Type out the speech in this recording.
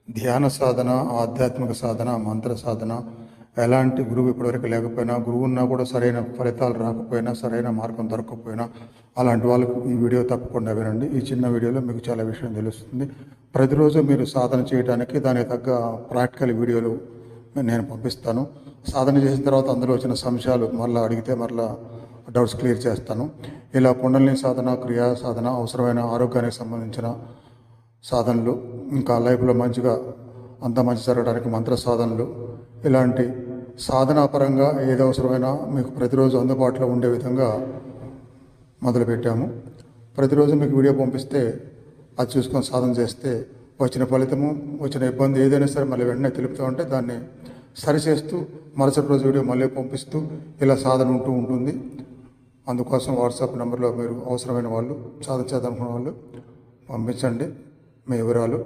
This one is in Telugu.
ధ్యాన సాధన, ఆధ్యాత్మిక సాధన, మంత్ర సాధన, ఎలాంటి గురువు ఇప్పటివరకు లేకపోయినా, గురువు ఉన్నా కూడా సరైన ఫలితాలు రాకపోయినా, సరైన మార్గం దొరకకపోయినా అలాంటి వాళ్ళకు ఈ వీడియో తప్పకుండా వినండి. ఈ చిన్న వీడియోలో మీకు చాలా విషయం తెలుస్తుంది. ప్రతిరోజు మీరు సాధన చేయడానికి దానికి తగ్గ ప్రాక్టికల్ వీడియోలు నేను పంపిస్తాను. సాధన చేసిన తర్వాత అందులో వచ్చిన సంశయాలు మళ్ళీ అడిగితే మళ్ళీ డౌట్స్ క్లియర్ చేస్తాను. ఇలా కుండలిని సాధన, క్రియా సాధన, అవసరమైన ఆరోగ్యానికి సంబంధించిన సాధనలు, ఇంకా లైఫ్లో మంచిగా అంత మంచి జరగడానికి మంత్ర సాధనలు, ఇలాంటి సాధనాపరంగా ఏది అవసరమైనా మీకు ప్రతిరోజు అందుబాటులో ఉండే విధంగా మొదలుపెట్టాము. ప్రతిరోజు మీకు వీడియో పంపిస్తే అది చూసుకొని సాధన చేస్తే వచ్చిన ఫలితము, వచ్చిన ఇబ్బంది ఏదైనా సరే మళ్ళీ వెంటనే తెలుపుతూ ఉంటే దాన్ని సరిచేస్తూ మరుసటి రోజు వీడియో మళ్ళీ పంపిస్తూ ఇలా సాధన ఉంటూ ఉంటుంది. అందుకోసం వాట్సాప్ నెంబర్లో మీరు అవసరమైన వాళ్ళు, సాధన చేద్దామనుకున్న వాళ్ళు పంపించండి మీ వివరాలు.